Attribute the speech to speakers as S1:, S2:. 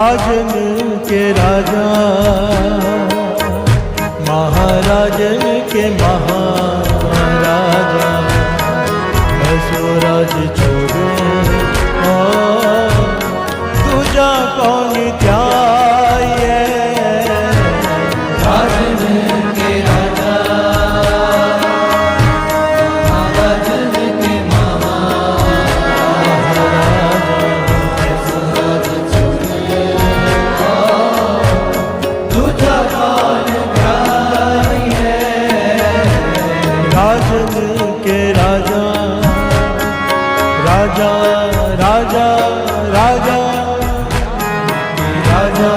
S1: राजन के राजा महाराजन के महाराजा मैं स्वराज छोड़ू तुझा कौन त्याये
S2: राजन के राजा महाराजन के महाराजा स्वराज छोड़े तुझा कौन त्याये
S1: राजन के राजा राजा राजा राजा राजा